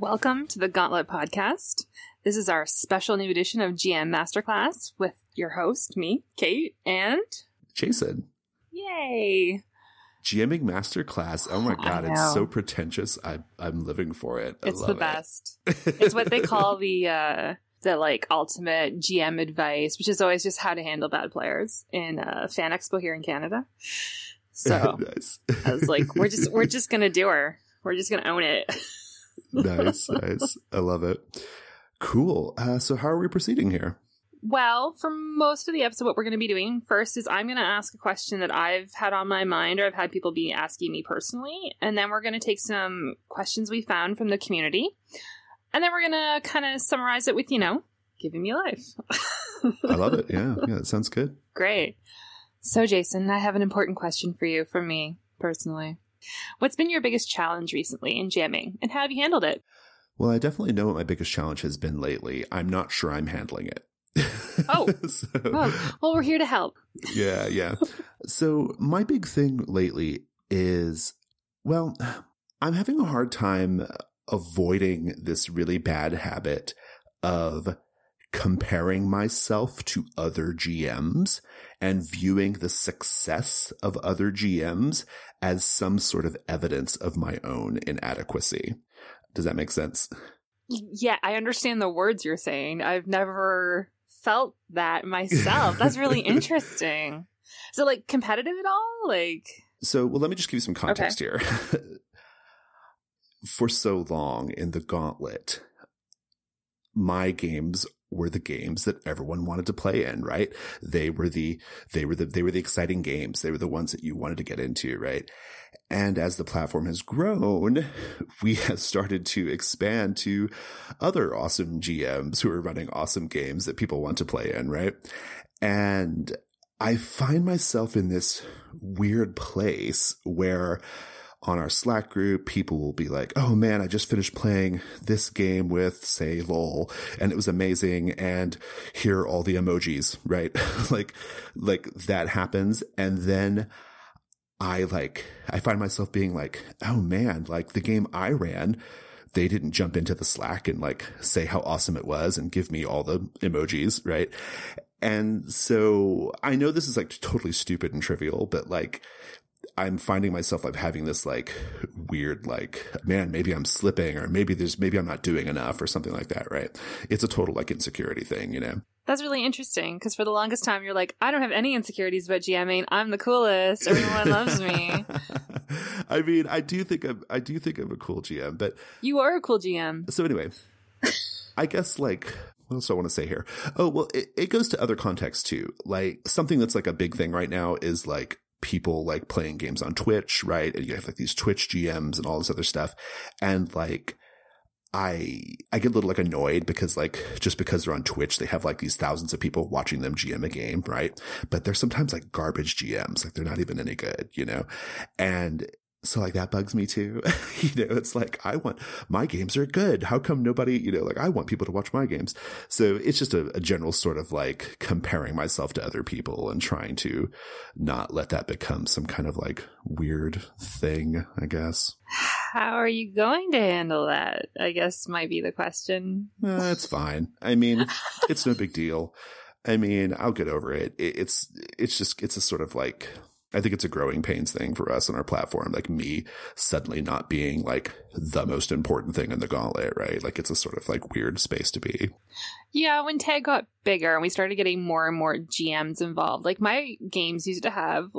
Welcome to the Gauntlet podcast. This is our special new edition of GM Masterclass with your host, me, Kate, and Jason. Yay! GMing Masterclass. Oh my god, it's so pretentious. I'm living for it. It's the best. It's what they call the like ultimate GM advice, which is always just how to handle bad players in Fan Expo here in Canada. So nice. I was like, we're just gonna do her. We're just gonna own it. Nice. I love it. Cool. So how are we proceeding here? Well, for most of the episode, what we're going to be doing first is I'm going to ask a question that I've had on my mind or I've had people be asking me personally. And then we're going to take some questions we found from the community. And then we're going to kind of summarize it with, giving me life. I love it. Yeah, that sounds good. Great. So, Jason, I have an important question for you from me personally. What's been your biggest challenge recently in jamming, and how have you handled it? Well, I definitely know what my biggest challenge has been lately. I'm not sure I'm handling it. Well, we're here to help. Yeah. So my big thing lately is, I'm having a hard time avoiding this really bad habit of comparing myself to other GMs and viewing the success of other GMs as some sort of evidence of my own inadequacy. Does that make sense? Yeah, I understand the words you're saying. I've never felt that myself. That's really interesting. So, like, competitive at all? So, let me just give you some context here. For so long in the Gauntlet, my games were the games that everyone wanted to play in, right? They were the exciting games. They were the ones that you wanted to get into, right? And as the platform has grown, we have started to expand to other awesome GMs who are running awesome games that people want to play in, right? And I find myself in this weird place where on our Slack group, people will be like, oh man, I just finished playing this game with, say, LOL, and it was amazing, and here are all the emojis, right? like that happens. And then I find myself being like, oh man, like the game I ran, they didn't jump into the Slack and say how awesome it was and give me all the emojis, right? And so I know this is totally stupid and trivial, but I'm finding myself having this weird, man, maybe I'm slipping, or maybe I'm not doing enough or something like that, right? It's a total insecurity thing, That's really interesting, because for the longest time you're like, I don't have any insecurities about GMing. I'm the coolest. Everyone loves me. I mean, I do think I'm a cool GM, but you are a cool GM. So anyway, I guess what else do I want to say here? Oh, well, it goes to other contexts too. Something that's a big thing right now is people playing games on Twitch, right? And you have these Twitch GMs and all this other stuff. And I get a little annoyed because just because they're on Twitch, they have these thousands of people watching them GM a game, right? But they're sometimes garbage GMs, they're not even any good, And so that bugs me too. It's I want, my games are good. How come nobody, I want people to watch my games. So it's just a general sort of comparing myself to other people and trying to not let that become some kind of weird thing, I guess. How are you going to handle that? I guess might be the question. It's fine. I mean, it's no big deal. I mean, I'll get over it. It's a sort of I think it's a growing pains thing for us on our platform, me suddenly not being the most important thing in the Gauntlet, right? It's a sort of weird space to be. Yeah, when TAG got bigger and we started getting more and more GMs involved, my games used to have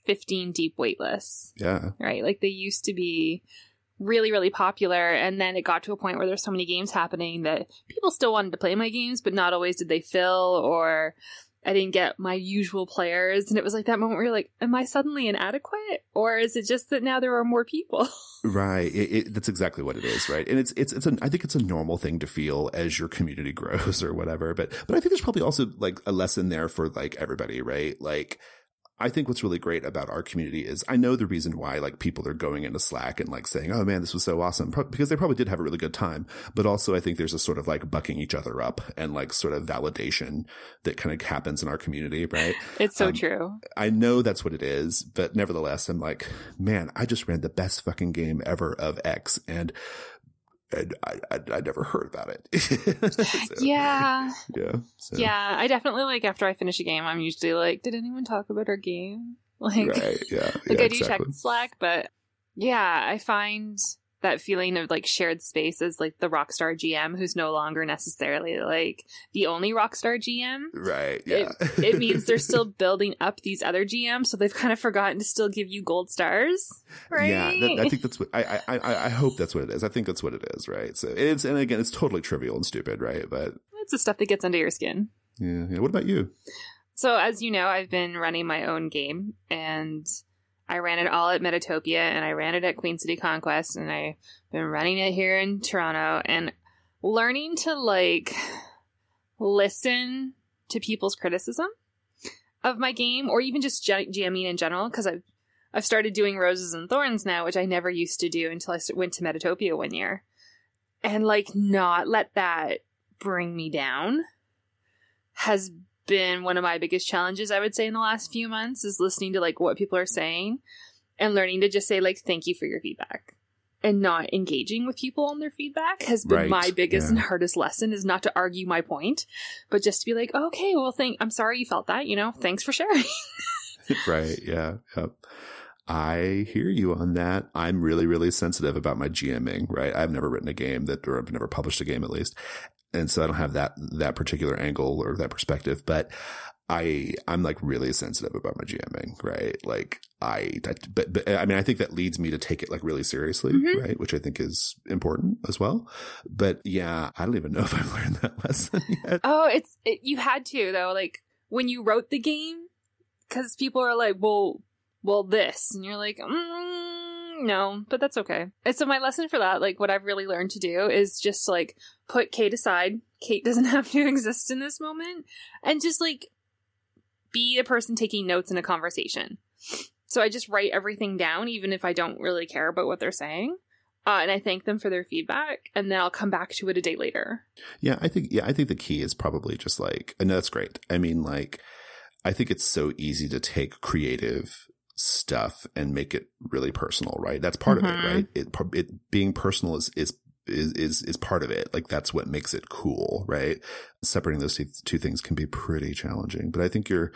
15 deep waitlists. Yeah. Right? They used to be really, really popular, and then it got to a point where there's so many games happening that people still wanted to play my games, but not always did they fill, or I didn't get my usual players. And it was that moment where you're like, am I suddenly inadequate? Or is it just that now there are more people? Right. That's exactly what it is, right? And I think it's a normal thing to feel as your community grows or whatever. But I think there's probably also a lesson there for everybody, right? I think what's really great about our community is I know the reason why people are going into Slack and saying, oh man, this was so awesome, because they probably did have a really good time. But also I think there's a sort of bucking each other up and sort of validation that kind of happens in our community, right? It's so true. I know that's what it is, but nevertheless, I'm man, I just ran the best fucking game ever of X, and And I never heard about it. So, yeah. Yeah. So. Yeah. I definitely, like, after I finish a game, I'm usually like, did anyone talk about our game? Like, right. Yeah. like yeah, I do check Slack, but yeah, I find that feeling of like shared space as like the rockstar GM who's no longer necessarily like the only rockstar GM. Right. Yeah. It means they're still building up these other GMs, so they've kind of forgotten to still give you gold stars. Right. Yeah. I think that's what I hope that's what it is. I think that's what it is. Right. So it's, and again, it's totally trivial and stupid. Right. But it's the stuff that gets under your skin. Yeah. Yeah. What about you? So as you know, I've been running my own game, and I ran it all at Metatopia, and I ran it at Queen City Conquest, and I've been running it here in Toronto, and learning to like listen to people's criticism of my game, or even just GMing in general, because I've started doing Roses and Thorns now, which I never used to do until I went to Metatopia one year, and like not let that bring me down has been one of my biggest challenges, I would say, in the last few months, is listening to like what people are saying and learning to just say like thank you for your feedback, and not engaging with people on their feedback has been my biggest and hardest lesson, is not to argue my point, but just to be like, okay, well, I'm sorry you felt that, thanks for sharing. Right. Yeah. Yep. I hear you on that. I'm really, really sensitive about my GMing, right? I've never written a game or I've never published a game, at least. And so I don't have that particular angle or that perspective, but I'm like really sensitive about my GMing, right? Like but I mean, I think that leads me to take it like really seriously, right? Which I think is important as well. But yeah, I don't even know if I've learned that lesson yet. Oh, you had to though. Like when you wrote the game, because people are like, well, this, and you're like, no, but that's okay. And so my lesson for that, like what I've really learned to do is just like put Kate aside. Kate doesn't have to exist in this moment, and just like be a person taking notes in a conversation. So I just write everything down, even if I don't really care about what they're saying. And I thank them for their feedback, and then I'll come back to it a day later. Yeah, I think the key is probably just like, and that's great. I mean, like, I think it's so easy to take creative stuff and make it really personal, right? That's part of it, right? It being personal is part of it. Like that's what makes it cool, right? Separating those two things can be pretty challenging, but I think you're,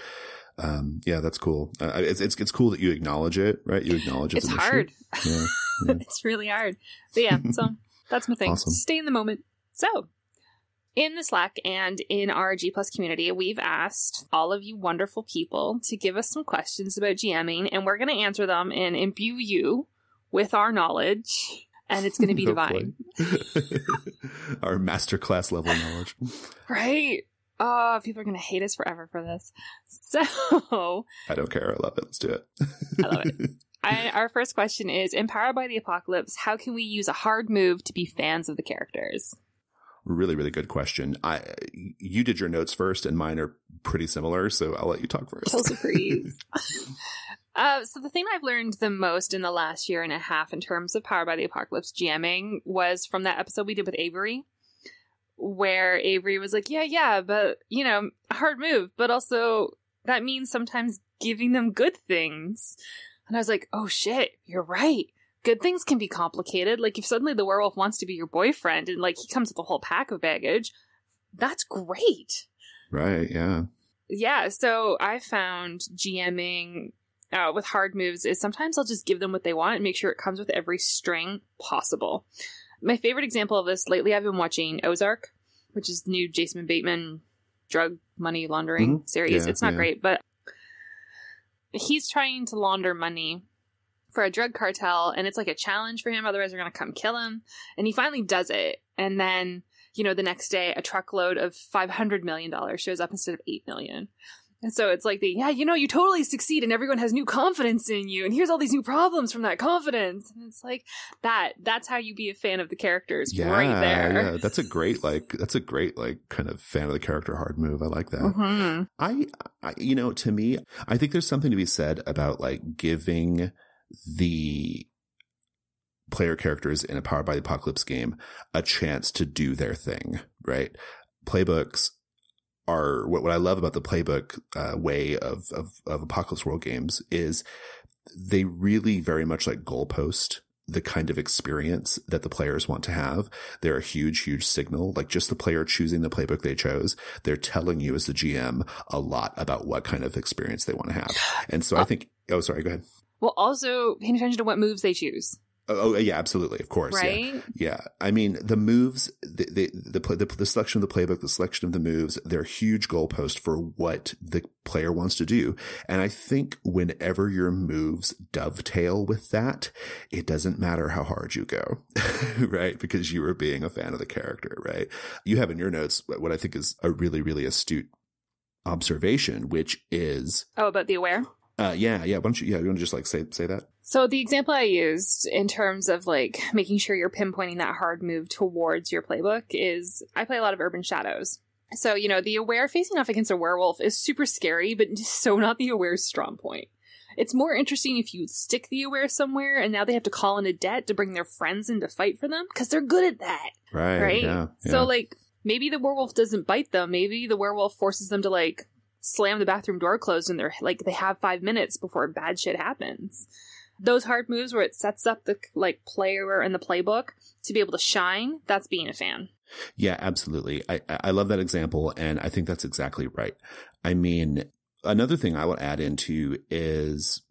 that's cool. It's cool that you acknowledge it, right? You acknowledge it's an hard. Issue. Yeah. It's really hard. But yeah, so that's my thing. Awesome. Stay in the moment. So in the Slack and in our G Plus community, we've asked all of you wonderful people to give us some questions about GMing, and we're going to answer them and imbue you with our knowledge, and it's going to be divine. Our masterclass level knowledge. Right? Oh, people are going to hate us forever for this. So I don't care. I love it. Let's do it. I love it. Our first question is, empowered by the apocalypse, how can we use a hard move to be fans of the characters? Really, really good question. You did your notes first, and mine are pretty similar, so I'll let you talk first. Kills a breeze. So the thing I've learned the most in the last year and a half in terms of Powered by the Apocalypse GMing was from that episode we did with Avery, where Avery was like, yeah, but, a hard move, but also that means sometimes giving them good things. And I was like, oh shit, you're right. Good things can be complicated. Like if suddenly the werewolf wants to be your boyfriend and like he comes with a whole pack of baggage, that's great. Right. Yeah. Yeah. So I found GMing with hard moves is sometimes I'll just give them what they want and make sure it comes with every string possible. My favorite example of this lately, I've been watching Ozark, which is the new Jason Bateman drug money laundering series. It's not great, but he's trying to launder money for a drug cartel, and it's like a challenge for him, otherwise they're going to come kill him. And he finally does it, and then, the next day a truckload of $500 million shows up instead of $8 million. And so it's like you totally succeed and everyone has new confidence in you, and here's all these new problems from that confidence. And it's like that's how you be a fan of the characters, right there. Yeah, that's a great kind of fan of the character hard move. I like that. I to me, I think there's something to be said about like giving the player characters in a Powered by the Apocalypse game a chance to do their thing, right? Playbooks are what I love about the playbook way of Apocalypse World games is they really very much like goalpost the kind of experience that the players want to have. They're a huge, huge signal. Like just the player choosing the playbook they chose, they're telling you as the GM a lot about what kind of experience they want to have. And so I think, oh, sorry, go ahead. Well, also paying attention to what moves they choose. Oh, yeah, absolutely. Of course. Right? Yeah. I mean, the moves, the selection of the playbook, the selection of the moves, they're a huge goalpost for what the player wants to do. And I think whenever your moves dovetail with that, it doesn't matter how hard you go, right? Because you are being a fan of the character, right? You have in your notes what I think is a really, really astute observation, which is... Oh, about the aware? Yeah. Why don't you want to just like say that? So the example I used in terms of like making sure you're pinpointing that hard move towards your playbook is I play a lot of Urban Shadows. So, you know, the aware facing off against a werewolf is super scary, but so not the aware's strong point. It's more interesting if you stick the aware somewhere and now they have to call in a debt to bring their friends in to fight for them because they're good at that. Right? Yeah. So like maybe the werewolf doesn't bite them. Maybe the werewolf forces them to like slam the bathroom door closed and they're like they have 5 minutes before bad shit happens. Those hard moves where it sets up the like player and the playbook to be able to shine, that's being a fan. Yeah, absolutely. I love that example, and I think that's exactly right. I mean, another thing I will add into is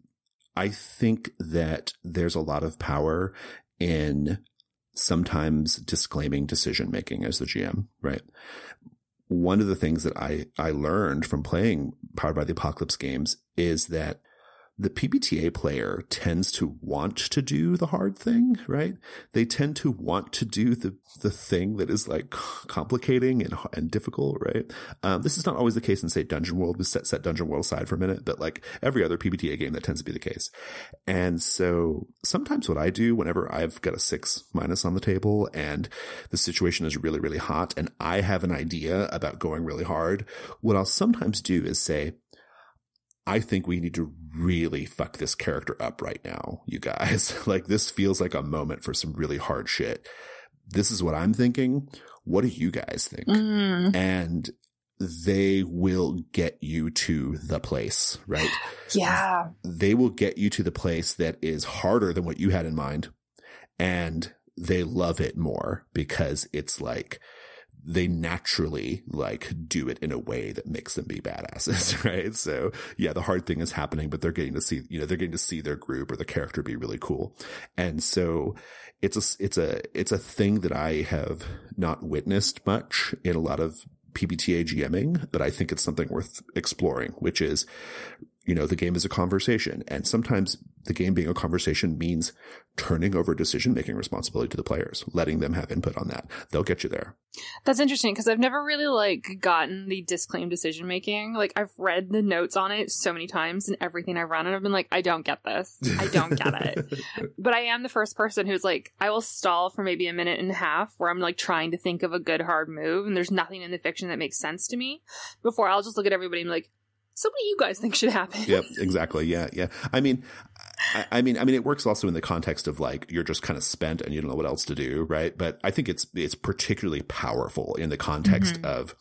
I think that there's a lot of power in sometimes disclaiming decision making as the GM, right? One of the things that I learned from playing Powered by the Apocalypse games is that the PBTA player tends to want to do the hard thing, right? They tend to want to do the thing that is like complicating and difficult, right? This is not always the case in, say, Dungeon World. We set Dungeon World aside for a minute, but like every other PBTA game, that tends to be the case. And so sometimes what I do whenever I've got a 6- on the table and the situation is really, really hot and I have an idea about going really hard, what I'll sometimes do is say, I think we need to really fuck this character up right now, you guys. Like, this feels like a moment for some really hard shit. This is what I'm thinking. What do you guys think? And they will get you to the place, right? Yeah. They will get you to the place that is harder than what you had in mind. And they love it more because it's like, they naturally like do it in a way that makes them be badasses, right? So yeah, the hard thing is happening, but they're getting to see, they're getting to see their group or the character be really cool. And so it's a thing that I have not witnessed much in a lot of PBTA GMing, but I think it's something worth exploring, which is, the game is a conversation, and sometimes the game being a conversation means turning over decision-making responsibility to the players, letting them have input on that. They'll get you there. That's interesting, because I've never really, gotten the disclaimed decision-making. I've read the notes on it so many times in everything I've run, and I've been like, I don't get this. I don't get it. But I am the first person who's I will stall for maybe a minute and a half where I'm, trying to think of a good hard move, and there's nothing in the fiction that makes sense to me, before I'll just look at everybody and be like, so what do you guys think should happen? Yep, exactly. Yeah. I mean, it works also in the context of you're just kind of spent and you don't know what else to do, right? But I think it's particularly powerful in the context of,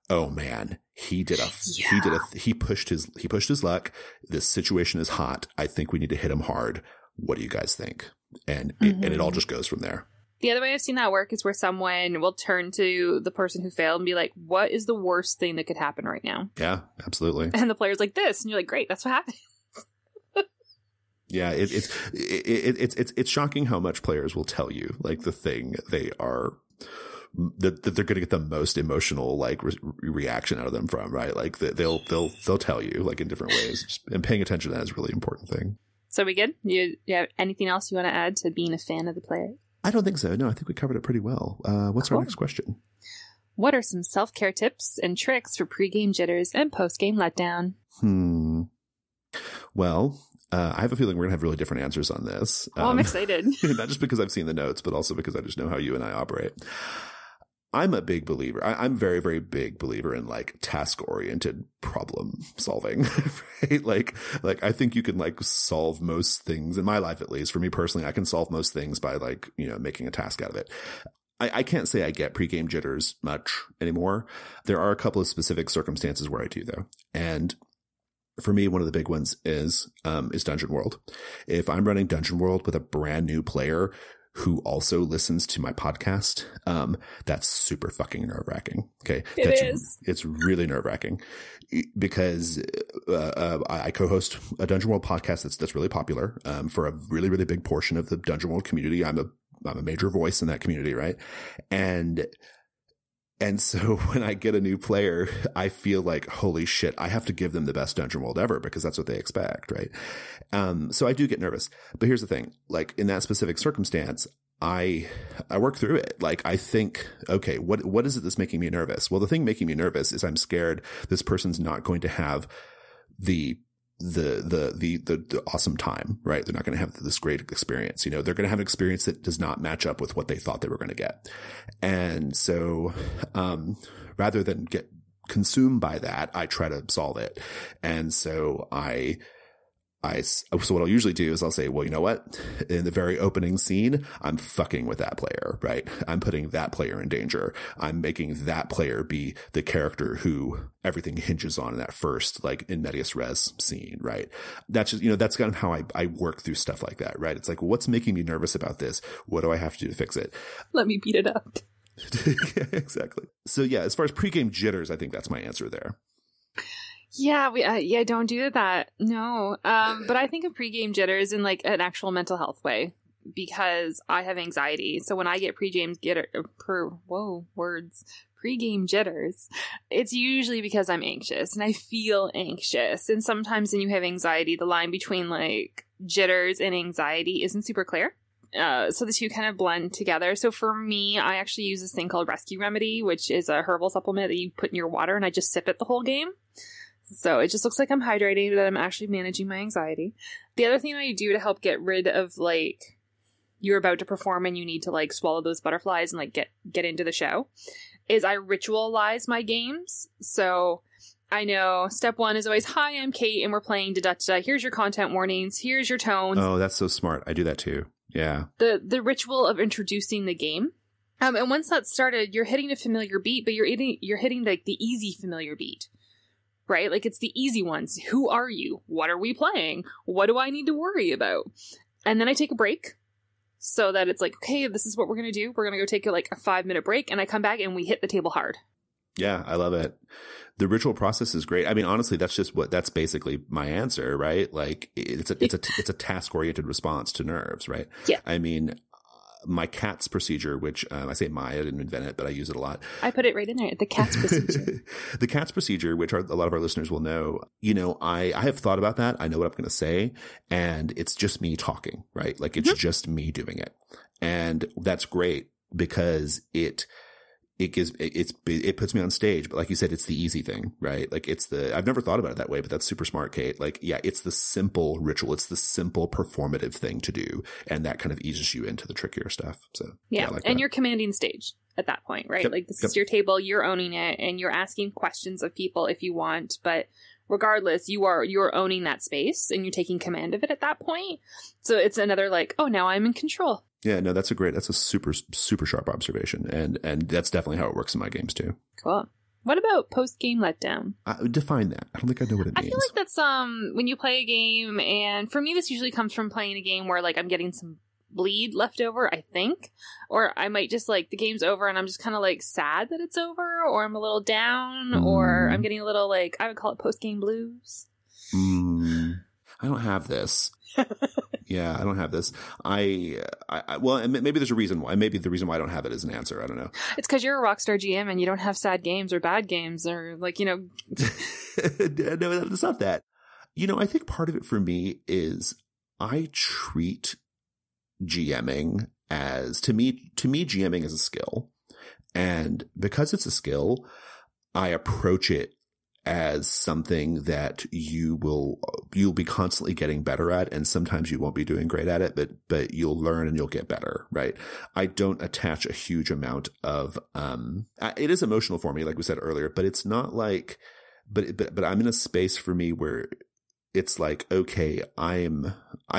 oh man, he pushed his luck. This situation is hot. I think we need to hit him hard. What do you guys think? And it all just goes from there. The other way I've seen that work is where someone will turn to the person who failed and be like, what is the worst thing that could happen right now? Yeah, absolutely. And the player's like this. And you're like, great, that's what happened. Yeah, it's shocking how much players will tell you, the thing they are, that they're going to get the most emotional, reaction out of them from, right? They'll tell you, in different ways. And paying attention to that is a really important thing. So we good? You have anything else you want to add to being a fan of the players? I don't think so. No, I think we covered it pretty well. What's our next question? What are some self-care tips and tricks for pre-game jitters and post-game letdown? Well, I have a feeling we're going to have really different answers on this. Oh, I'm excited. Not just because I've seen the notes, but also because I just know how you and I operate. I'm a big believer. I'm very, very big believer in task-oriented problem solving, right? I think you can solve most things in my life, at least for me personally. I can solve most things by making a task out of it. I can't say I get pregame jitters much anymore. There are a couple of specific circumstances where I do though. And for me, one of the big ones is Dungeon World. If I'm running Dungeon World with a brand new player who also listens to my podcast, that's super fucking nerve-wracking. Okay. It's really nerve-wracking because, I co-host a Dungeon World podcast that's really popular, for a really, really big portion of the Dungeon World community. I'm a major voice in that community. Right. And so when I get a new player, I feel like, holy shit, I have to give them the best Dungeon World ever because that's what they expect, right? So I do get nervous. But here's the thing, like in that specific circumstance, I work through it. Like I think, okay, what is it that's making me nervous? Well, the thing making me nervous is I'm scared this person's not going to have the awesome time, right? They're not going to have this great experience. They're going to have an experience that does not match up with what they thought they were going to get. And so, rather than get consumed by that, I try to solve it. And so so what I'll usually do is I'll say, well, you know what? In the very opening scene, I'm fucking with that player, right? I'm putting that player in danger. I'm making that player be the character who everything hinges on in that first, like in medias res scene, right? That's just, that's kind of how I work through stuff like that, right? It's like, well, what's making me nervous about this? What do I have to do to fix it? Let me beat it up. Yeah, exactly. So yeah, as far as pregame jitters, I think that's my answer there. Yeah, I don't do that. No. But I think of pregame jitters in like an actual mental health way because I have anxiety. So when I get pregame jitters, it's usually because I'm anxious and I feel anxious. And sometimes when you have anxiety, the line between like jitters and anxiety isn't super clear. So the two kind of blend together. So for me, I actually use this thing called Rescue Remedy, which is a herbal supplement that you put in your water and I just sip it the whole game. So it just looks like I'm hydrating, but I'm actually managing my anxiety. The other thing I do to help get rid of like you're about to perform and you need to like swallow those butterflies and like get into the show is I ritualize my games. So I know step one is always, hi, I'm Kate and we're playing da-da-da. Here's your content warnings. Here's your tones. Oh, that's so smart. I do that too. Yeah. The ritual of introducing the game. And once that's started, you're hitting a familiar beat, but you're hitting like the easy familiar beat. Right? Like it's the easy ones. Who are you? What are we playing? What do I need to worry about? And then I take a break so that it's like, okay, this is what we're going to do. We're going to go take like a 5-minute break and I come back and we hit the table hard. Yeah, I love it. The ritual process is great. I mean, honestly, that's basically my answer, right? Like it's a task oriented response to nerves, right? Yeah. I mean, my CATS procedure, which I say I didn't invent it, but I use it a lot. I put it right in there. The CATS procedure. The CATS procedure, which a lot of our listeners will know, I have thought about that. I know what I'm going to say, and it's just me talking, right? Like it's just me doing it. And that's great because it puts me on stage, but like you said, it's the easy thing, right? Like I've never thought about it that way, but that's super smart, Kate. Like, yeah, it's the simple ritual. It's the simple performative thing to do. And that kind of eases you into the trickier stuff. So yeah. Like and that. You're commanding stage at that point, right? Yep. Like this is your table, you're owning it and you're asking questions of people if you want, but regardless, you're owning that space and you're taking command of it at that point. So it's another like, oh, now I'm in control. Yeah, no, that's a super, super sharp observation. And that's definitely how it works in my games too. Cool. What about post-game letdown? Define that. I don't think I know what it means. I feel like that's when you play a game, and for me this usually comes from playing a game where like I'm getting some bleed left over, I think. Or I might just like the game's over and I'm just kind of like sad that it's over, or I'm a little down, or I'm getting a little like, I would call it post-game blues. I don't have this. Yeah, I don't have this. Well, maybe there's a reason why. Maybe the reason why I don't have it is an answer. I don't know. It's because you're a rockstar GM and you don't have sad games or bad games or like, No, it's not that. I think part of it for me is I treat GMing to me, GMing is a skill. And because it's a skill, I approach it as something that you'll be constantly getting better at, and sometimes you won't be doing great at it, but you'll learn and you'll get better, right? I don't attach a huge amount of it is emotional for me, like we said earlier, but it's not like but I'm in a space for me where it's like, okay, I'm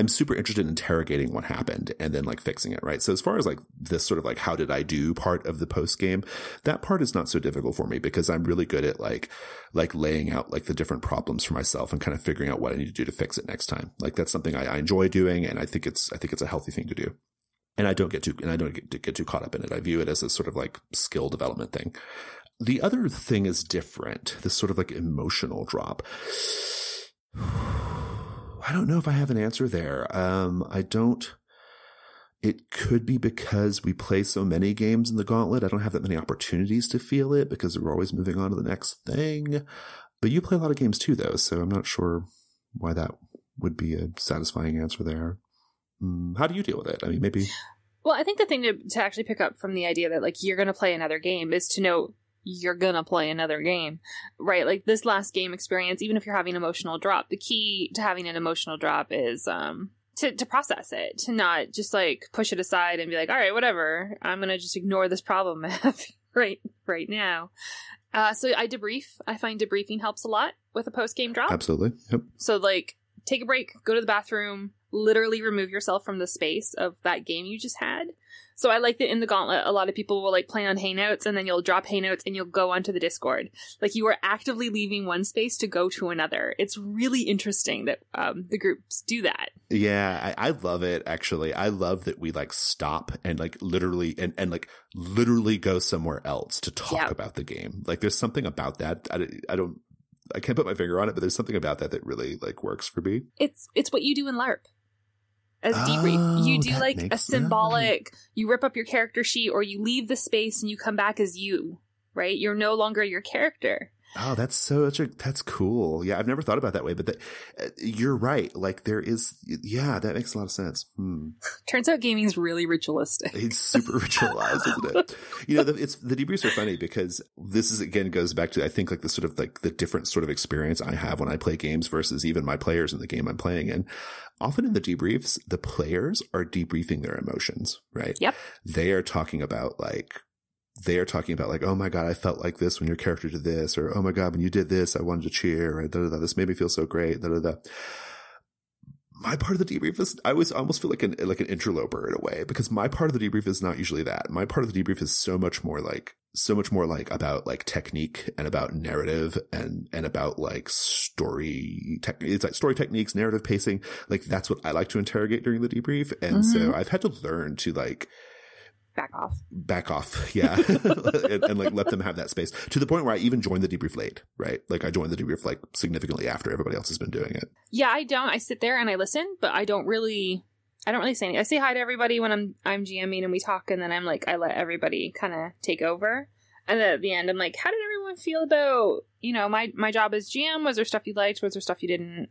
super interested in interrogating what happened and then like fixing it, right? So as far as like this sort of like how did I do part of the post game, that part is not so difficult for me because I'm really good at like laying out like the different problems for myself and kind of figuring out what I need to do to fix it next time. Like that's something I enjoy doing, and I think it's a healthy thing to do. And I don't get too caught up in it. I view it as a sort of like skill development thing. The other thing is different. This sort of like emotional drop. I don't know if I have an answer there. I don't. It could be because we play so many games in the Gauntlet. I don't have that many opportunities to feel it because we're always moving on to the next thing. But you play a lot of games too, though, so I'm not sure why that would be a satisfying answer there. How do you deal with it? I mean, maybe. Well, I think the thing to actually pick up from the idea that like you're going to play another game is to know you're going to play another game, right? Like this last game experience, even if you're having an emotional drop, the key to having an emotional drop is to process it, to not just like push it aside and be like, all right, whatever, I'm going to just ignore this problem I have right now. So I debrief. I find debriefing helps a lot with a post-game drop. Absolutely. Yep. So like take a break, go to the bathroom, literally remove yourself from the space of that game you just had. So I like that in the Gauntlet, a lot of people will like play on Hangouts and then you'll drop Hangouts and you'll go onto the Discord. Like you are actively leaving one space to go to another. It's really interesting that the groups do that. Yeah, I love it, actually. I love that we like stop and like literally and like literally go somewhere else to talk about the game. Like there's something about that. I can't put my finger on it, but there's something about that really like works for me. It's what you do in LARP. As debrief, you do like a symbolic, you rip up your character sheet or you leave the space and you come back as you, right? You're no longer your character. Oh, that's cool. Yeah, I've never thought about it that way, but you're right. Like that makes a lot of sense. Turns out gaming's really ritualistic. It's super ritualized, isn't it? You know, the debriefs are funny because this is, again, goes back to, I think, like the sort of like the different sort of experience I have when I play games versus even my players in the game I'm playing in. Often in the debriefs, the players are debriefing their emotions, right? Yep. They are talking about like, oh my God, I felt like this when your character did this, or oh my God, when you did this, I wanted to cheer, or this made me feel so great, My part of the debrief is, I almost feel like an interloper in a way, because my part of the debrief is not usually that. My part of the debrief is so much more like about like technique and about narrative and about like it's like story techniques, narrative pacing. Like that's what I like to interrogate during the debrief. And so I've had to learn to like, back off. Yeah. and like let them have that space to the point where I even joined the debrief late, right? Like I joined the debrief like significantly after everybody else has been doing it. Yeah, I don't. I sit there and I listen, but I don't really say anything. I say hi to everybody when I'm GMing and we talk, and then I'm like, I let everybody kind of take over. And then at the end, I'm like, how did everyone feel about, you know, my job as GM? Was there stuff you liked? Was there stuff you didn't?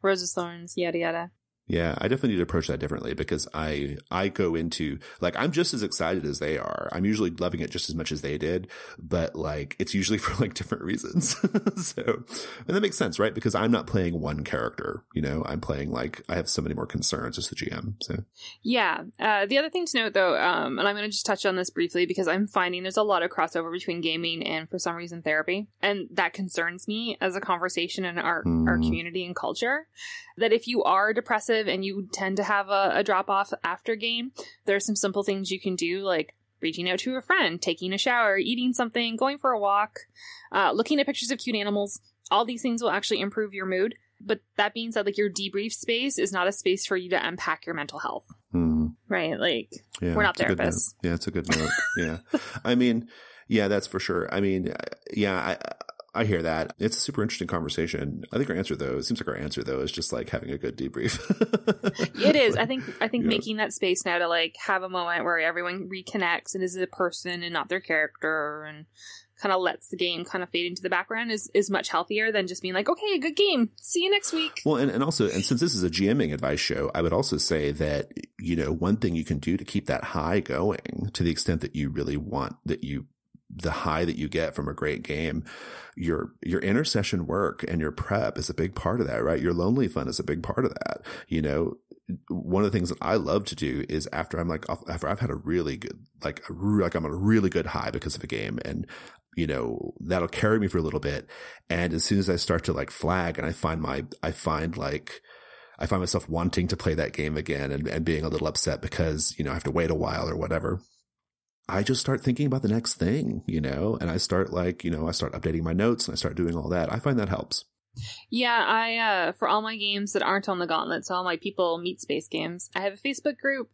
Roses, thorns, yada, yada. Yeah, I definitely need to approach that differently because I go into, like, I'm just as excited as they are. I'm usually loving it just as much as they did, but like, it's usually for like different reasons. So, and that makes sense, right? Because I'm not playing one character, you know, I'm playing like, I have so many more concerns as the GM. So, yeah. The other thing to note though, and I'm going to just touch on this briefly because I'm finding there's a lot of crossover between gaming and for some reason therapy. And that concerns me as a conversation in our community and culture, that if you are depressive and you tend to have a drop off after game, there's some simple things you can do, like reaching out to a friend, taking a shower, eating something, going for a walk, looking at pictures of cute animals. All these things will actually improve your mood. But that being said, like your debrief space is not a space for you to unpack your mental health. Right? Like, yeah, we're not therapists. Yeah, it's a good note. Yeah. I mean, yeah, that's for sure. I mean, yeah, I hear that. It's a super interesting conversation. I think it seems like our answer though is just like having a good debrief. It is. I think making that space now to like have a moment where everyone reconnects and is a person and not their character and kind of lets the game kind of fade into the background is much healthier than just being like, okay, good game. See you next week. Well, and also, and since this is a GMing advice show, I would also say that, you know, one thing you can do to keep that high going to the extent that you really want the high that you get from a great game, your intercession work and your prep is a big part of that, right? Your lonely fun is a big part of that. You know, one of the things that I love to do is after I've had a really good, I'm on a really good high because of a game, and that'll carry me for a little bit. And as soon as I start to like flag and I find myself wanting to play that game again and being a little upset because, I have to wait a while or whatever, I just start thinking about the next thing, and I start updating my notes and I start doing all that. I find that helps. Yeah, I for all my games that aren't on the Gauntlet, so all my people meet space games, I have a Facebook group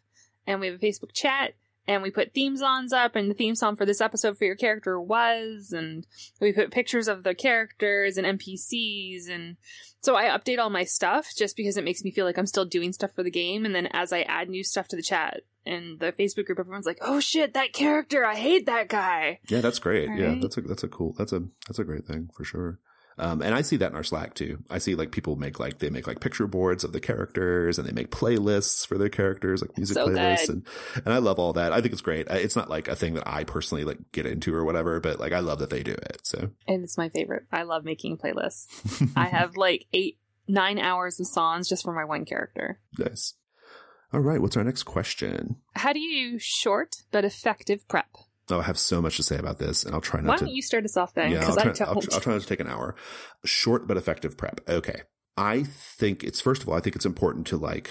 and we have a Facebook chat and we put theme songs up, and the theme song for this episode for your character was, and we put pictures of the characters and NPCs, and so I update all my stuff just because it makes me feel like I'm still doing stuff for the game. And then as I add new stuff to the chat and the Facebook group, everyone's like, "Oh shit, that character! I hate that guy." Yeah, that's great. Right? Yeah, that's a great thing for sure. And I see that in our Slack too. I see like people make picture boards of the characters, and they make playlists for their characters, like music playlists. And I love all that. I think it's great. It's not like a thing that I personally like get into or whatever, but like I love that they do it. So, and it's my favorite. I love making playlists. I have like 8-9 hours of songs just for my one character. Nice. All right. What's our next question? How do you short but effective prep? Oh, I have so much to say about this, and I'll try not to. Why don't you start us off then? Because I'll try not to take an hour. Short but effective prep. Okay. I think first of all, I think it's important to like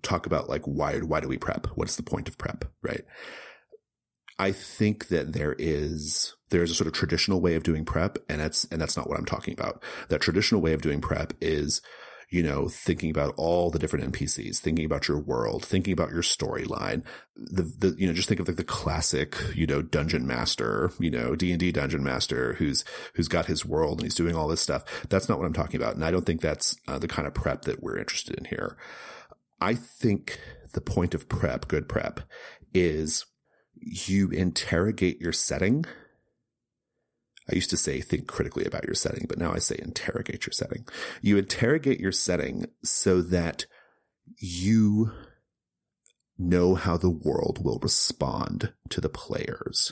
talk about like why do we prep? What's the point of prep, right? I think that there's a sort of traditional way of doing prep, and that's not what I'm talking about. That traditional way of doing prep is, thinking about all the different NPCs, thinking about your world, thinking about your storyline. Just think of like the classic, dungeon master, D&D dungeon master who's got his world and he's doing all this stuff. That's not what I'm talking about. And I don't think that's the kind of prep that we're interested in here. I think the point of prep, good prep, is you interrogate your setting. I used to say think critically about your setting, but now I say interrogate your setting. You interrogate your setting so that you know how the world will respond to the players,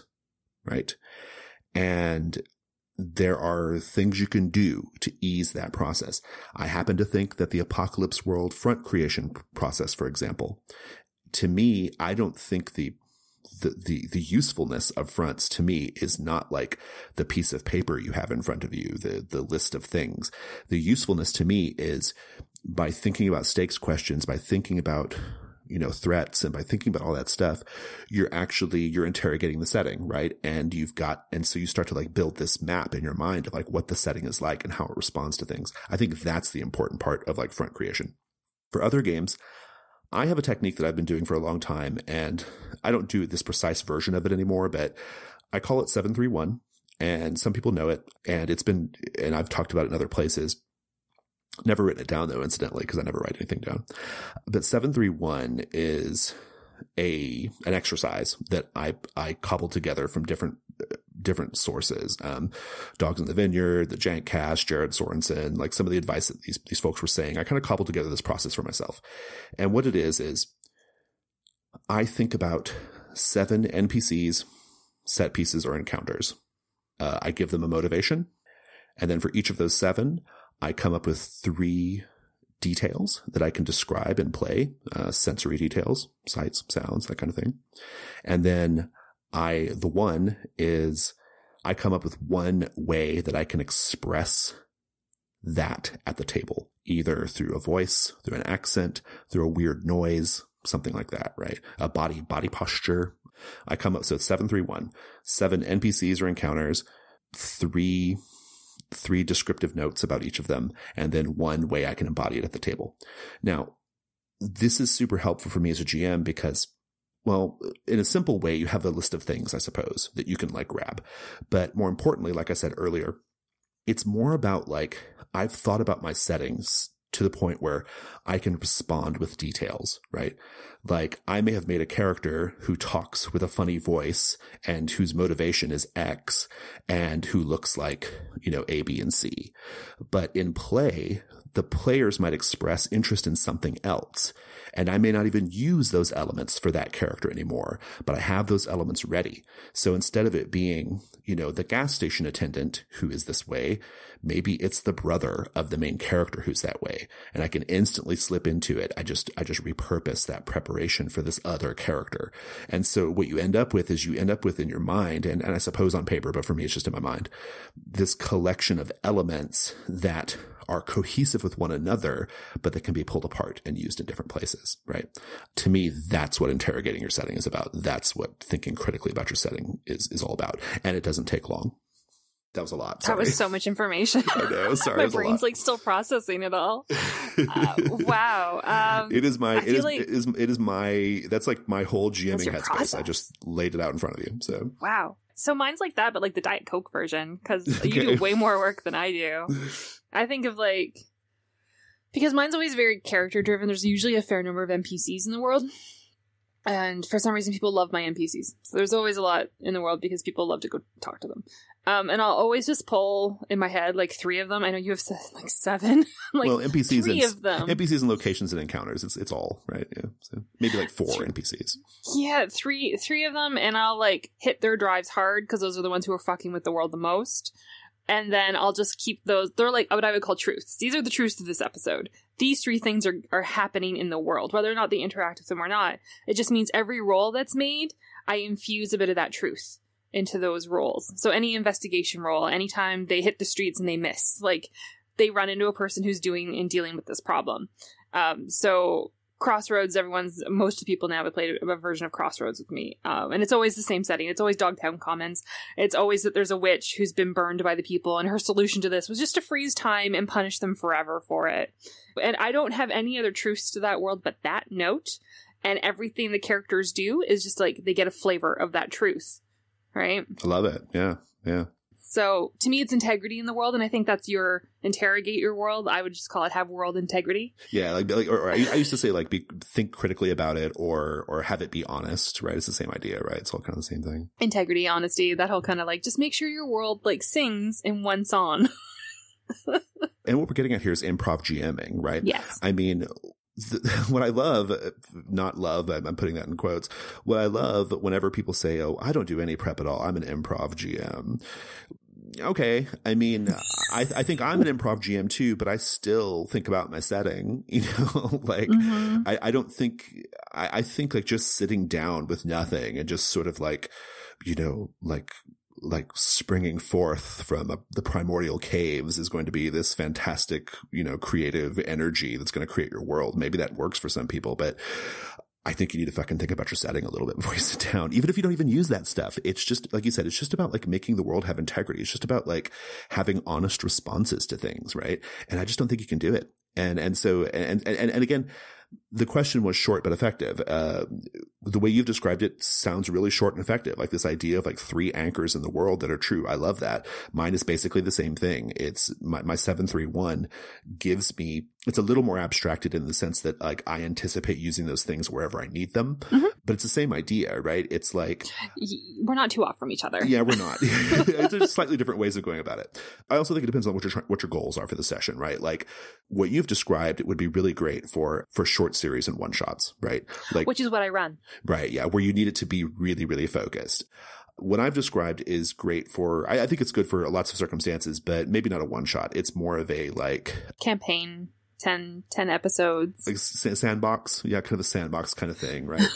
right? And there are things you can do to ease that process. I happen to think that the Apocalypse World front creation process, for example, to me, I don't think the usefulness of fronts to me is not like the piece of paper you have in front of you, the list of things. The usefulness to me is by thinking about stakes questions, by thinking about, threats, and by thinking about all that stuff, you're interrogating the setting, right? And so you start to like build this map in your mind of like what the setting is like and how it responds to things. I think that's the important part of like front creation. For other games, I have a technique that I've been doing for a long time, and I don't do this precise version of it anymore, but I call it 731, and some people know it, and I've talked about it in other places. Never written it down though, incidentally, because I never write anything down. But 731 is an exercise that I cobbled together from different sources. Dogs in the Vineyard, the Jankcast, Jared Sorensen, like some of the advice that these folks were saying. I kind of cobbled together this process for myself. And what it is I think about 7 NPCs, set pieces, or encounters. I give them a motivation. And then for each of those 7, I come up with 3 details that I can describe and play, sensory details, sights, sounds, that kind of thing. And then I come up with one way that I can express that at the table, either through a voice, through an accent, through a weird noise, something like that, right? A body posture. So it's 731, 7 NPCs or encounters, 3 descriptive notes about each of them, and then one way I can embody it at the table. Now, this is super helpful for me as a GM because, well, in a simple way, you have a list of things, I suppose, that you can like grab. But more importantly, like I said earlier, it's more about like, I've thought about my settings to the point where I can respond with details, right? Like I may have made a character who talks with a funny voice and whose motivation is X and who looks like, A, B, and C. But in play, the players might express interest in something else. And I may not even use those elements for that character anymore, but I have those elements ready. So instead of it being, the gas station attendant who is this way. Maybe it's the brother of the main character who's that way. And I can instantly slip into it. I just repurpose that preparation for this other character. And so what you end up with is in your mind, and I suppose on paper, but for me, it's just in my mind, this collection of elements that are cohesive with one another, but that can be pulled apart and used in different places, right? To me, that's what interrogating your setting is about. That's what thinking critically about your setting is all about. And it doesn't take long. That was a lot. Sorry. That was so much information. I know. Sorry. My brain's like still processing it all. Wow. That's like my whole GMing headspace. I just laid it out in front of you. So wow. So mine's like that, but like the Diet Coke version, because you do way more work than I do. I think of because mine's always very character driven. There's usually a fair number of NPCs in the world. And for some reason, people love my NPCs. So there's always a lot in the world because people love to go talk to them. And I'll always just pull in my head 3 of them. I know you have 7. Well, NPCs 3 of them. NPCs and locations and encounters. It's all right. Yeah. So maybe 4 NPCs. Yeah, 3 of them, and I'll hit their drives hard because those are the ones who are fucking with the world the most. And then I'll just keep those. They're what I would call truths. These are the truths of this episode. These 3 things are happening in the world, whether or not they interact with them or not. It just means every roll that's made, I infuse a bit of that truth into those rolls. So any investigation roll, anytime they hit the streets and they miss, they run into a person who's doing and dealing with this problem. So Crossroads, most of the people now have played a version of Crossroads with me. And it's always the same setting. It's always Dogtown Commons. It's always that there's a witch who's been burned by the people, and her solution to this was just to freeze time and punish them forever for it. And I don't have any other truths to that world but that note. And everything the characters do is just they get a flavor of that truth. Right? I love it. Yeah. Yeah. So to me, it's integrity in the world, and I think that's your interrogate your world. I would just call it have world integrity. Yeah, or I used to say think critically about it, or have it be honest. Right? It's the same idea, right? It's all kind of the same thing. Integrity, honesty, that whole kind of just make sure your world sings in one song. And what we're getting at here is improv GMing, right? Yes. I mean, what I love, not love, I'm putting that in quotes. What I love whenever people say, "Oh, I don't do any prep at all. I'm an improv GM." Okay. I mean, I think I'm an improv GM too, but I still think about my setting, Mm-hmm. I don't think, I think just sitting down with nothing and just sort of springing forth from the primordial caves is going to be this fantastic, creative energy that's going to create your world. Maybe that works for some people, but I think you need to fucking think about your setting a little bit before you sit down. Even if you don't even use that stuff, it's just, like you said, it's just about making the world have integrity. It's just about having honest responses to things, right? And I just don't think you can do it. And so again, the question was short but effective. The way you've described it sounds really short and effective. This idea of 3 anchors in the world that are true. I love that. Mine is basically the same thing. It's my 731 gives me, it's a little more abstracted in the sense that I anticipate using those things wherever I need them, mm-hmm. but it's the same idea, right? It's we're not too off from each other. Yeah, we're not. There's slightly different ways of going about it. I also think it depends on what your goals are for the session, right? What you've described, it would be really great for short series and one shots, right? Which is what I run. Right. Yeah. Where you need it to be really, really focused. What I've described is great for, I think it's good for lots of circumstances, but maybe not a one shot. It's more of a campaign. 10 episodes. Sandbox. Yeah, kind of a sandbox kind of thing, right?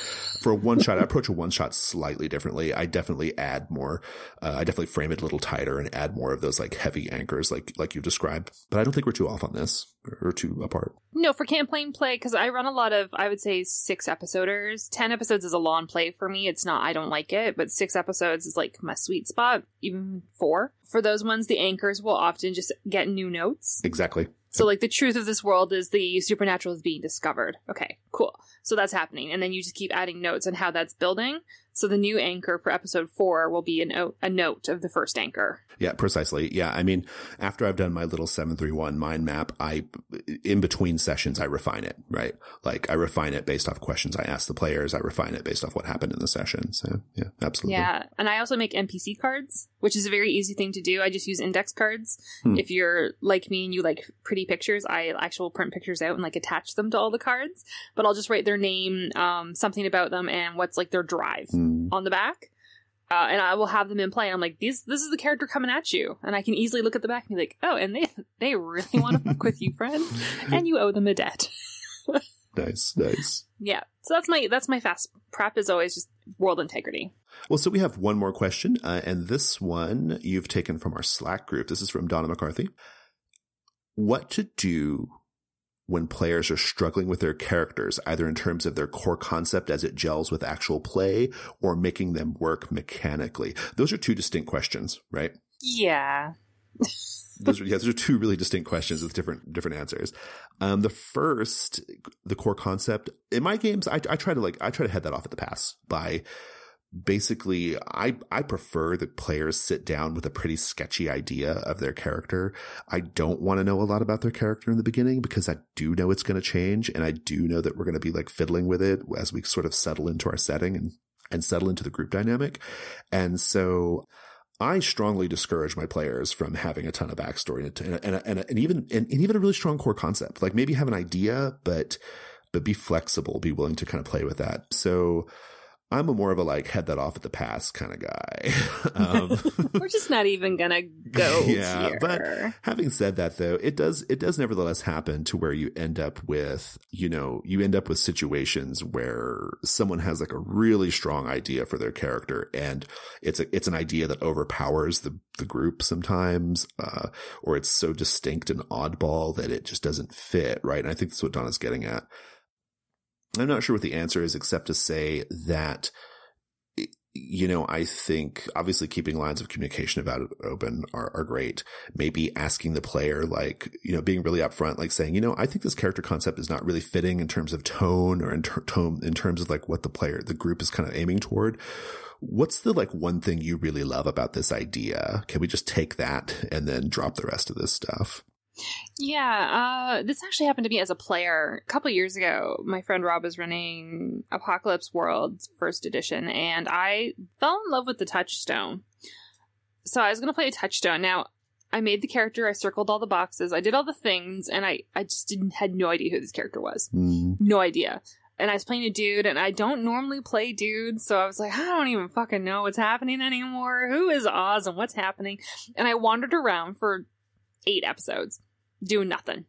For a one shot, I approach a one shot slightly differently. I definitely add more. I definitely frame it a little tighter and add more of those heavy anchors like you described. But I don't think we're too off on this or too apart. No, for campaign play, because I run a lot of, I would say 6 episoders. 10 episodes is a long play for me. It's not, I don't like it, but 6 episodes is my sweet spot, even 4. For those ones, the anchors will often just get new notes. Exactly. So the truth of this world is the supernatural is being discovered. Okay, cool. So that's happening. And then you just keep adding notes on how that's building. So the new anchor for episode 4 will be a note of the first anchor. Yeah, precisely. Yeah. I mean, after I've done my little 731 mind map, in between sessions, I refine it, right? I refine it based off questions I ask the players. I refine it based off what happened in the session. So yeah, absolutely. Yeah. And I also make NPC cards, which is a very easy thing to do. I just use index cards. If you're like me and you like pretty pictures, I actually print pictures out and attach them to all the cards, but I'll just write their name, something about them and what's their drive on the back. And I will have them in play. And I'm like, this is the character coming at you. And I can easily look at the back and be like, oh, and they really want to fuck with you, friend. And you owe them a debt. Nice. Yeah. So that's my fast prep is always just world integrity. Well, so we have one more question. And this one you've taken from our Slack group. This is from Donna McCarthy. What to do when players are struggling with their characters, either in terms of their core concept as it gels with actual play or making them work mechanically? Those are two distinct questions, right? Yeah. Those are two really distinct questions with different answers. The first, the core concept in my games, I try to head that off at the pass by basically, I prefer that players sit down with a pretty sketchy idea of their character. I don't want to know a lot about their character in the beginning because I do know it's going to change. And I do know that we're going to be like fiddling with it as we sort of settle into our setting and settle into the group dynamic. And so I strongly discourage my players from having a ton of backstory and even a really strong core concept. Like maybe have an idea, but be flexible, be willing to kind of play with that. So I'm more of a like head that off at the pass kind of guy. We're just not even gonna go here. But having said that, though, it does nevertheless happen to where you end up with situations where someone has like a really strong idea for their character, and it's an idea that overpowers the group sometimes, or it's so distinct and oddball that it just doesn't fit, right? And I think that's what Donna's getting at. I'm not sure what the answer is, except to say that, I think obviously keeping lines of communication about it open are great. Maybe asking the player, like, being really upfront, like saying, I think this character concept is not really fitting in terms of tone or in terms of like what the group is kind of aiming toward. What's the like one thing you really love about this idea? Can we just take that and then drop the rest of this stuff? Yeah, this actually happened to me as a player. A couple of years ago, my friend Rob was running Apocalypse World's first edition, and I fell in love with the touchstone. So I was going to play a touchstone. Now, I made the character, I circled all the boxes, I did all the things, and I just had no idea who this character was. No idea. And I was playing a dude, and I don't normally play dudes, so I was like, I don't even fucking know what's happening anymore. Who is Oz and what's happening? And I wandered around for 8 episodes. Doing nothing.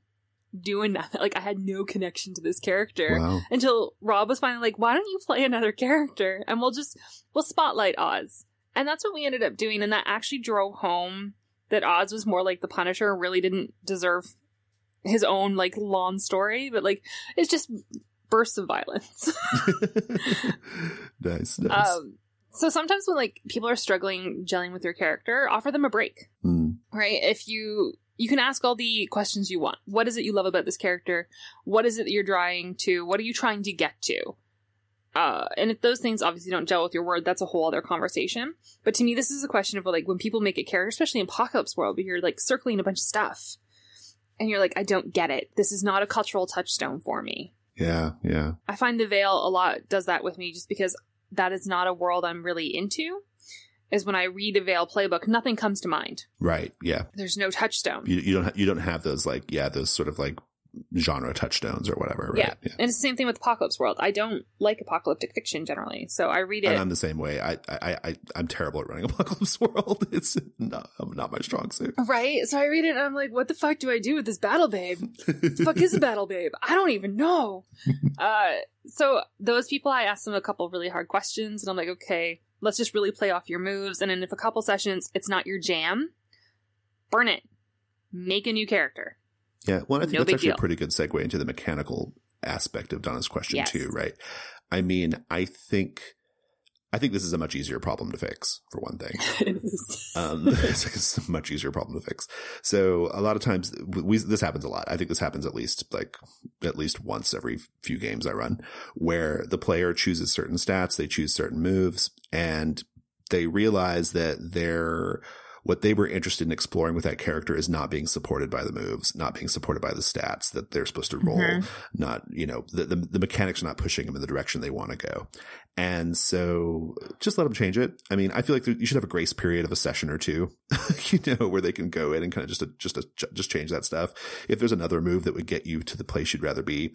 Like, I had no connection to this character. Wow. Until Rob was finally like, why don't you play another character? And we'll spotlight Oz. And that's what we ended up doing. And that actually drove home that Oz was more like the Punisher, really didn't deserve his own, like, long story. But, like, it's just bursts of violence. Nice. So sometimes when, like, people are struggling gelling with their character, offer them a break. Right? If you can ask all the questions you want. What is it you love about this character? What is it that you're trying to? What are you trying to get to? And if those things obviously don't gel with your word, that's a whole other conversation. But to me, this is a question of like when people make a character, especially in Apocalypse World, where you're like circling a bunch of stuff, and you're like, I don't get it. This is not a cultural touchstone for me. Yeah. I find the Veil a lot does that with me, just because that is not a world I'm really into. Is when I read a Veil playbook, nothing comes to mind. Right. Yeah. There's no touchstone. You don't have those like, those sort of like genre touchstones or whatever. Right? Yeah. And it's the same thing with Apocalypse World. I don't like apocalyptic fiction generally, so I read it. And I'm the same way. I'm terrible at running Apocalypse World. It's not my strong suit. Right. So I read it and I'm like, what the fuck do I do with this battle babe? What the fuck is a battle babe? I don't even know. So those people, I asked them a couple of really hard questions, and I'm like, okay, let's just really play off your moves. And then if a couple sessions, it's not your jam, burn it. Make a new character. Yeah. Well, I think that's actually a pretty good segue into the mechanical aspect of Donna's question too, right? I mean, I think this is a much easier problem to fix, for one thing. It is. It's a much easier problem to fix. So a lot of times this happens a lot. I think this happens at least once every few games I run, where the player chooses certain stats, they choose certain moves, and they realize that what they were interested in exploring with that character is not being supported by the moves, not being supported by the stats that they're supposed to roll, not, the mechanics are not pushing them in the direction they want to go. And so just let them change it. I mean, I feel like you should have a grace period of a session or two, where they can go in and kind of just change that stuff. If there's another move that would get you to the place you'd rather be,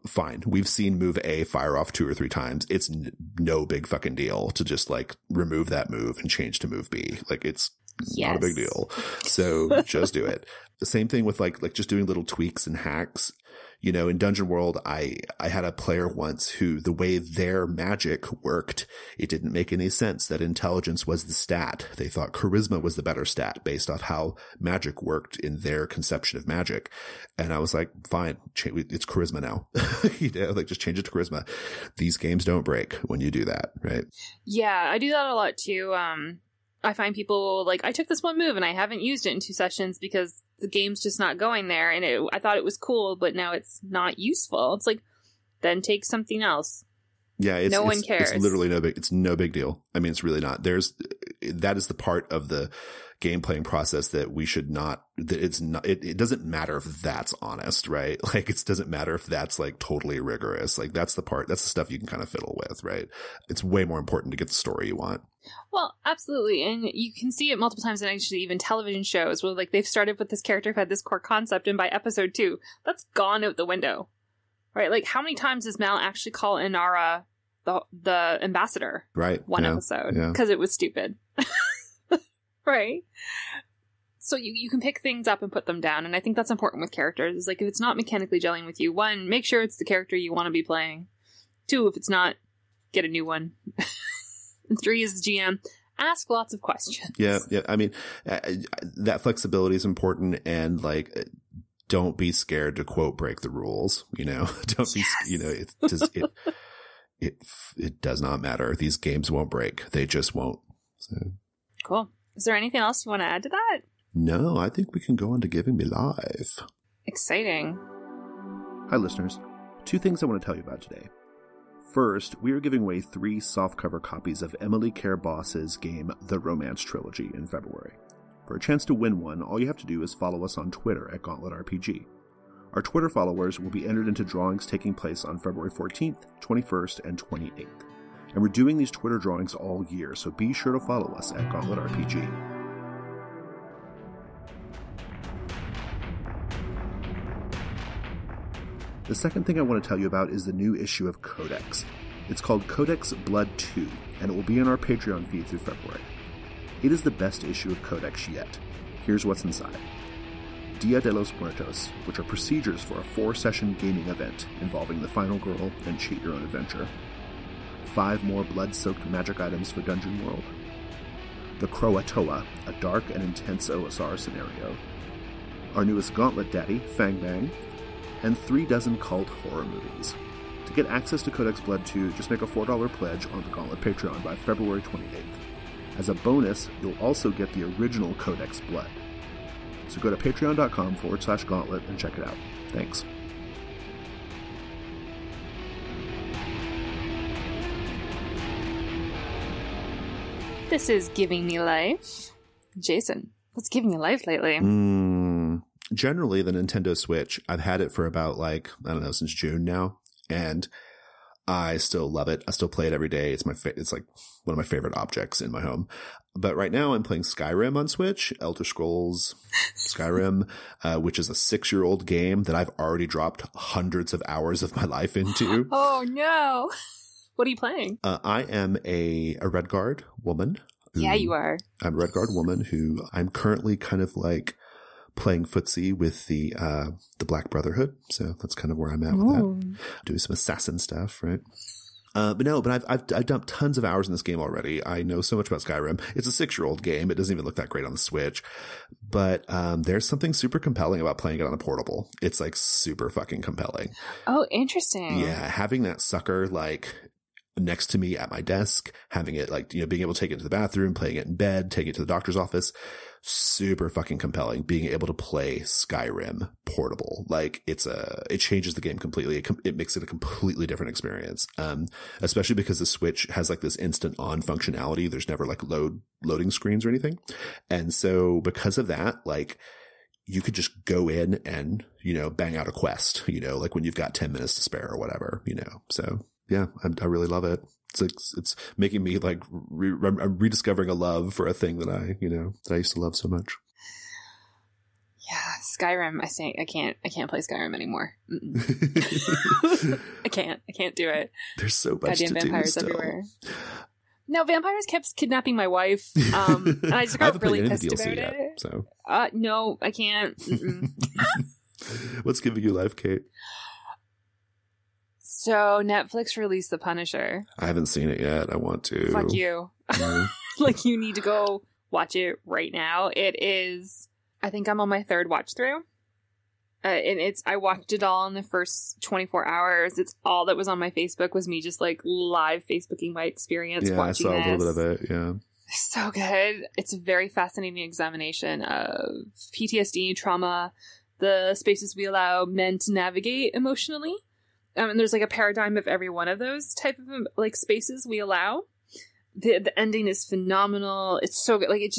fine. We've seen move A fire off 2 or 3 times. It's no big fucking deal to just like remove that move and change to move B. Like it's not a big deal. So just do it. The same thing with like just doing little tweaks and hacks. You know, in Dungeon World, I had a player once who the way their magic worked, it didn't make any sense that intelligence was the stat. They thought charisma was the better stat based off how magic worked in their conception of magic. And I was like, fine, it's charisma now. You know, like just change it to charisma. These games don't break when you do that, right? Yeah, I do that a lot too. I find people like, I took this one move and I haven't used it in 2 sessions because the game's just not going there. And I thought it was cool, but now it's not useful. It's like, then take something else. Yeah, no one cares. It's literally it's no big deal. I mean, it's really not. That is the part of the game playing process that we should not, that it's not, it doesn't matter if that's honest, right? Like it doesn't matter if that's like totally rigorous. Like that's the stuff you can kind of fiddle with, right? It's way more important to get the story you want. Well, absolutely. And you can see it multiple times in actually even television shows where like they've started with this character who had this core concept and by episode 2, that's gone out the window, right? Like how many times does Mal actually call Inara the ambassador? Right. One episode. Because it was stupid. Right? So you can pick things up and put them down. And I think that's important with characters. Is like if it's not mechanically gelling with you, 1, make sure it's the character you want to be playing. 2, if it's not, get a new one. And 3 is the GM. Ask lots of questions. Yeah. I mean, that flexibility is important, and like, don't be scared to quote break the rules. You know, don't be. You know, it does not matter. These games won't break. They just won't. So. Cool. Is there anything else you want to add to that? No, I think we can go on to Giving Me Life. Exciting. Hi, listeners. 2 things I want to tell you about today. First, we are giving away 3 softcover copies of Emily Care Boss's game, The Romance Trilogy, in February. For a chance to win one, all you have to do is follow us on Twitter at Gauntlet RPG. Our Twitter followers will be entered into drawings taking place on February 14th, 21st, and 28th. And we're doing these Twitter drawings all year, so be sure to follow us at Gauntlet RPG. The second thing I want to tell you about is the new issue of Codex. It's called Codex Blood 2, and it will be in our Patreon feed through February. It is the best issue of Codex yet. Here's what's inside. Dia de los Muertos, which are procedures for a 4-session gaming event involving the final girl and Cheat Your Own Adventure. 5 more blood-soaked magic items for Dungeon World. The Croatoa, a dark and intense OSR scenario. Our newest Gauntlet daddy, Fang Bang, and 3 dozen cult horror movies. To get access to Codex Blood 2, just make a $4 pledge on the Gauntlet Patreon by February 28th. As a bonus, you'll also get the original Codex Blood. So go to patreon.com/gauntlet and check it out. Thanks. This is Giving Me Life. Jason, what's giving you life lately? Generally, the Nintendo Switch, I've had it for about since June now, and I still love it. I still play it every day. It's it's like one of my favorite objects in my home. But right now I'm playing Skyrim on Switch, Elder Scrolls Skyrim, which is a 6-year-old game that I've already dropped hundreds of hours of my life into. Oh no. What are you playing? I am a Redguard woman. Yeah, you are. I'm a Redguard woman who I'm currently kind of like playing footsie with the Black Brotherhood. So that's kind of where I'm at with that. Doing some assassin stuff, right? But I've dumped tons of hours in this game already. I know so much about Skyrim. It's a 6-year-old game. It doesn't even look that great on the Switch. But there's something super compelling about playing it on a portable. It's like super fucking compelling. Oh, interesting. Yeah, having that sucker like next to me at my desk, having it like, being able to take it to the bathroom, playing it in bed, taking it to the doctor's office. Super fucking compelling. Being able to play Skyrim portable, like it changes the game completely. It makes it a completely different experience. Especially because the Switch has like this instant on functionality. There's never like loading screens or anything. And so because of that, like you could just go in and, bang out a quest, like when you've got 10 minutes to spare or whatever, so yeah, I really love it. It's making me like I'm rediscovering a love for a thing that I used to love so much. Yeah, Skyrim. I can't play Skyrim anymore. I can't do it. There's so much Goddamn to vampires do still. everywhere. No, vampires kept kidnapping my wife, and I just got really pissed about yet, it. So no, I can't. what's giving you life, Kate? So Netflix released The Punisher. I haven't seen it yet. I want to. Fuck you. Like, you need to go watch it right now. It is, I think I'm on my third watch through. And I watched it all in the first 24 hours. It's all that was on my Facebook was me just like live Facebooking my experience watching I saw this. a little bit of it, yeah. So good. It's a very fascinating examination of PTSD, trauma, the spaces we allow men to navigate emotionally. And there's like a paradigm of every one of those type of like spaces we allow. The ending is phenomenal. It's so good. Like, it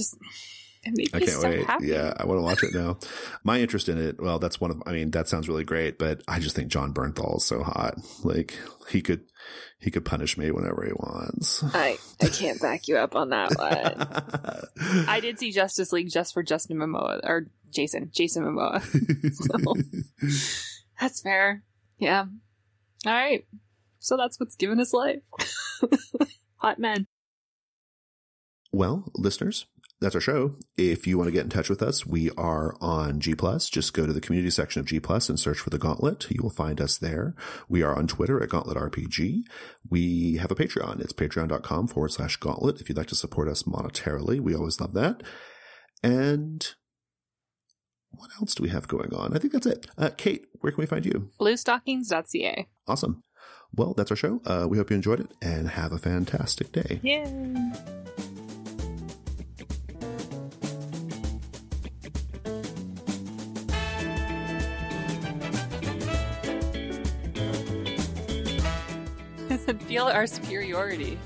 made me so happy. Yeah, I want to watch it now. My interest in it, well, that's that sounds really great, but I just think John Bernthal is so hot. Like, he could punish me whenever he wants. I can't back you up on that one. I did see Justice League just for Jason Momoa. So that's fair. Yeah. All right. So that's what's given us life. Hot men. Well, listeners, that's our show. If you want to get in touch with us, we are on G+. Just go to the community section of G+, and search for the Gauntlet. You will find us there. We are on Twitter at Gauntlet RPG. We have a Patreon. It's patreon.com/Gauntlet. If you'd like to support us monetarily, we always love that. And what else do we have going on? I think that's it. Kate, where can we find you? Bluestockings.ca. Awesome. Well, that's our show. We hope you enjoyed it, and have a fantastic day. Yay. Feel our superiority.